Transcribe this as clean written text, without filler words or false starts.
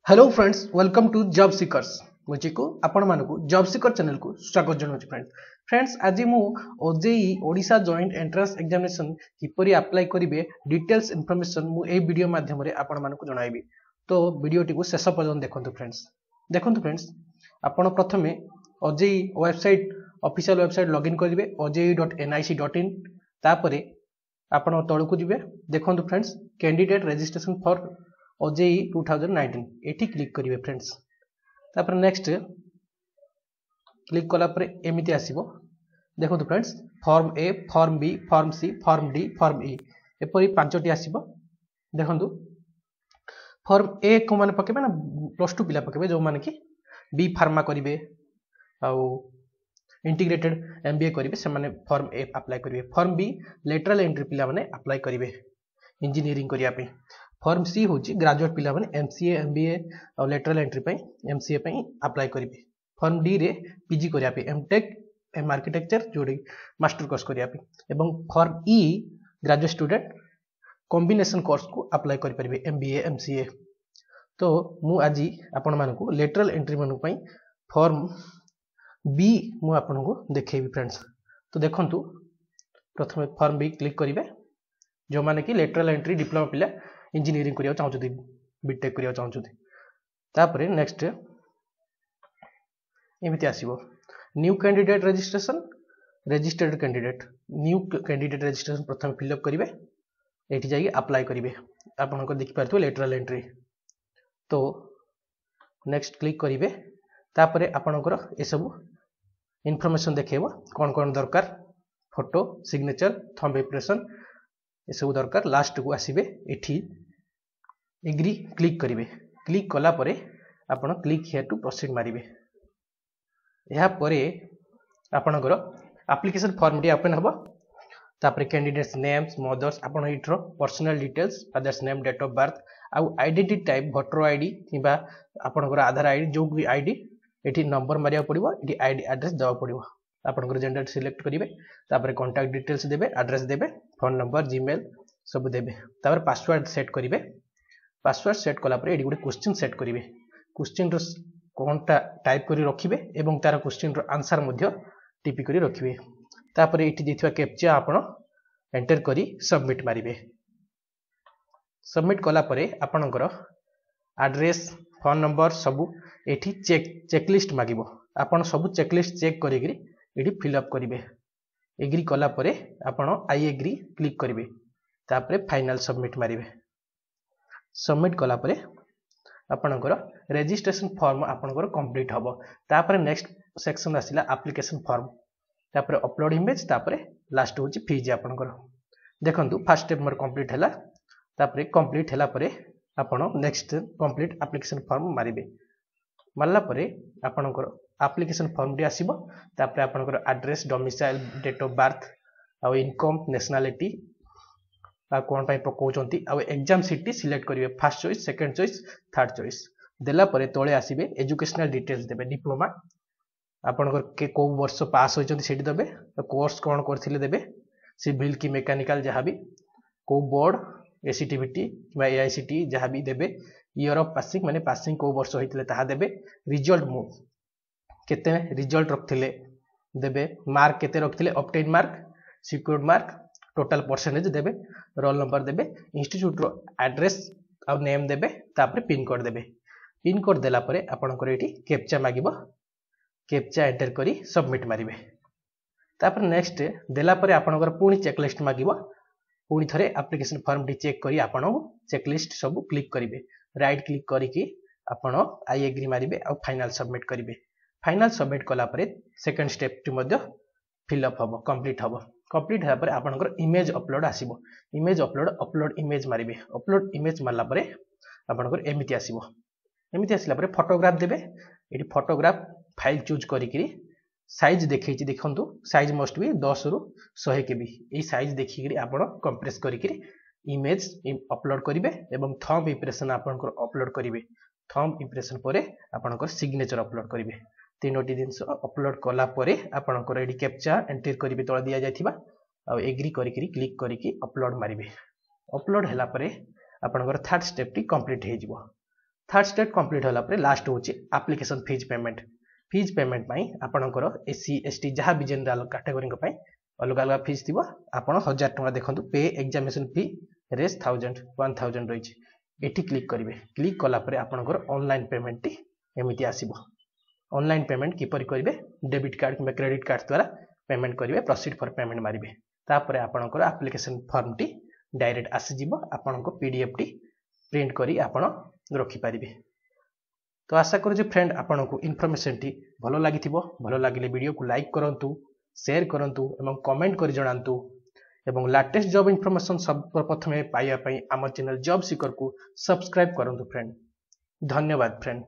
Hello friends welcome to job seekers मुझे को आपण मानकु जॉब सीकर चैनल को स्वागत जनाऊँ फ्रेंड्स आज मु OJEE Odisha joint entrance examination किपरि अप्लाई करिवे डिटेल्स इन्फॉर्मेशन मु ए वीडियो माध्यम रे आपण मानकु जणाइबी। तो वीडियोटी को शेष पर्यंत देखंतु फ्रेंड्स आपण प्रथमे OJEE website official website login करिवे ojei.nic.in तापरे आपण तळकु जिवे देखंतु friends candidate registration for OJEE 2019 एठी क्लिक करिवे फ्रेंड्स। तापर नेक्स्ट क्लिक कला पर एमिति आसीबो देखंतु friends form A form B form C form D form E एपरि पांचटी आसीबो देखंतु फॉर्म ए को माने पकेबे ना +2 पिला पकेबे जो माने कि बी फार्मा करिवे आउ इंटीग्रेटेड एमबीए करिवे से माने फॉर्म ए अप्लाई करिवे फॉर्म बी लेटरल एंट्री पिला माने अप्लाई करिवे इंजीनियरिंग करिया पे फॉर्म सी होची ग्रेजुएट पिला माने एमसीए एमबीए और लेटरल एंट्री पे एमसीए पे अप्लाई करिवे फॉर्म डी रे पीजी करिया पे एमटेक एम आर्किटेक्चर जोड़ी मास्टर कोर्स करिया पे एवं फॉर्म ई ग्रेजुएट स्टूडेंट कॉम्बिनेशन कोर्स को अप्लाई करि परिबे एमबीए एमसीए। तो मु आज आपण मानकु लेटरल एंट्री मानकु पई फॉर्म बी मु आपण को देखेबी फ्रेंड्स। तो देखंतु प्रथमे फॉर्म बी क्लिक करिवे जो माने कि लेटरल एंट्री डिप्लोमा पिला इंजीनियरिंग करिया चाहउछथि बीटेक करिया चाहउछथि तापरे नेक्स्ट एमिति आसीबो new candidate registration registered candidate new candidate registration प्रथम फिल अप करिवे एठी जाई अप्लाई करिवे आपन को देखि पारथो लेटरल एंट्री। तो नेक्स्ट क्लिक करिवे तापरे आपनकर ए सब इन्फॉर्मेशन देखेबो कोन कोन दरकार फोटो सिग्नेचर थंब इंप्रेशन ए सब दरकार लास्ट को आसीबे एठी एग्री क्लिक करिवे क्लिक कला परे आपण क्लिक हियर टू प्रोसीड मारिवे यहा परे आपनकर एप्लीकेशन फॉर्म डी ओपन हबो तापरे कैंडिडेट्स नेम्स मदर्स आपण इट्रो personal details father's name date of birth आउ आइडेंटिटी टाइप वोटर आईडी किबा आपनकर आधार आईडी जो भी आईडी एठी नंबर मारिया पड़िबो एठी आईडी एड्रेस देवा पड़िबो आपनकर जेंडर सिलेक्ट करिवे तापरे कांटेक्ट डिटेल्स देबे एड्रेस देबे फोन नंबर जीमेल सब देबे तापर पासवर्ड सेट करिवे पासवर्ड सेट कला पर एडी गुडे क्वेश्चन सेट करिवे क्वेश्चन रो कोनटा टाइप करी रखिबे एवं तार क्वेश्चन रो आंसर मध्य टिपी करी रखिबे तापर एठी दिथिबा कैप्चा आपण एंटर करी सबमिट मारिबे सबमिट कला परे आपनकर एड्रेस फोन नंबर सब एठी चेकलिस्ट मागिबो आपण सब चेकलिस्ट चेक करिगिरी एठी फिल अप करिवे एग्री कला परे आपण आई एग्री क्लिक करिवे तापरे फाइनल सबमिट मारिवे सबमिट कला परे आपनकर रजिस्ट्रेशन फॉर्म आपनकर कंप्लीट हबो तापरे नेक्स्ट सेक्शन आसिला एप्लीकेशन फॉर्म तापरे अपलोड इमेज तापरे लास्ट होची फीज आपनकर देखंतु फर्स्ट स्टेप मोर कंप्लीट हैला तापरे कंप्लीट हैला परे आपण नेक्स्ट कंप्लीट एप्लीकेशन फॉर्म मारिवे मारला परे आपनकर एप्लीकेशन फॉर्म डी आसीबो तापरे आपनकर address domicile date of birth आ इनकम नेशनलिटी आ कोन पाई पकोचंती आ एग्जाम सिटी सिलेक्ट करिवे first choice second choice third choice देला परे तळे आसीबे एजुकेशनल डिटेल्स देबे डिप्लोमा आपनकर के को वर्ष पास होइचंती सेठी देबे कोर्स कोन करथिले देबे सिविल की मैकेनिकल जहां भी को बोर्ड एसीटीबीटी किबा एआईसीटी जहां भी देबे ईयर ऑफ पासिंग माने पासिंग को वर्ष होइतले ताहा देबे रिजल्ट मु केते रिजल्ट रखथिले देबे मार्क केते रखथिले obtain mark secured mark total percentage देबे रोल नंबर देबे इंस्टीट्यूट रो एड्रेस आ नेम देबे तापर पिन कोड देबे पिन कोड देला परे आपनकर एठी कैप्चा मागिबो कैप्चा एंटर करी सबमिट मारिबे तापर नेक्स्ट देला परे आपनकर पूरी चेकलिस्ट मागिबो पूरी थरे एप्लीकेशन फॉर्म डी चेक करी आपण चेकलिस्ट सब क्लिक करिवे राइट क्लिक करी कि आपण आई एग्री मारिबे आ फाइनल सबमिट करिवे फाइनल सबमिट कला परे सेकंड स्टेप टी मध्ये फिल अप हबो कंप्लीट हबो कंप्लीट होला परे आपनकर इमेज अपलोड आसीबो इमेज अपलोड इमेज मारिबे अपलोड इमेज मारला परे आपनकर एमिति आसीला परे फोटोग्राफ देबे एठी फोटोग्राफ फाइल चूज करी कि साइज देखैछि देखंतु साइज मस्ट बी 10 रु 100 केबी ए साइज देखि कि आपण कंप्रेस करी कि इमेज अपलोड करिवे एवं थंब इंप्रेशन आपनकर अपलोड करिवे थंब इंप्रेशन परे आपनकर सिग्नेचर अपलोड करिवे तीनोटी जिनस अपलोड कला परे आपनकर एडी कैप्चा एंटर करिवे तळ दिया जायथिबा आ एग्री करी कि क्लिक करी कि अपलोड मारिवे अपलोड हैला परे आपनकर थर्ड स्टेप टी कंप्लीट हे जिवो थर्ड स्टेप कंप्लीट होला पर लास्ट होची एप्लिकेशन फीस पेमेंट पाई आपनकर एससी एसटी जहाँ भी जनरल कैटेगरी पाई अलग अलग फीस थी आप 1000 टका देखो पे एग्जामिनेशन फी रेस 1000 रही एटी क्लिक करेंगे क्लिक कलापर आपनकर ऑनलाइन पेमेंट टी एमती आसीबो ऑनलाइन पेमेंट किपर करेंगे डेबिट कार्ड कि क्रेडिट कार्ड द्वारा पेमेंट करेंगे प्रोसीड फॉर पेमेंट मारिबे तापर आपनकर एप्लिकेशन फॉर्म टी डायरेक्ट आसीजिवो आपनको पीडीएफ टी प्रिंट करी आपण रखि पारिबे। तो आशा करू जे फ्रेंड आपनको इन्फॉर्मेशन टी भलो लागिथिबो भलो लागिले वीडियो को लाइक करंतु शेयर करंतु एवं कमेंट करि जणांतु एवं लेटेस्ट जॉब इन्फॉर्मेशन सब प्रथमे पाइया पई आम चैनल जॉब सीकर को सब्सक्राइब करंतु फ्रेंड। धन्यवाद फ्रेंड।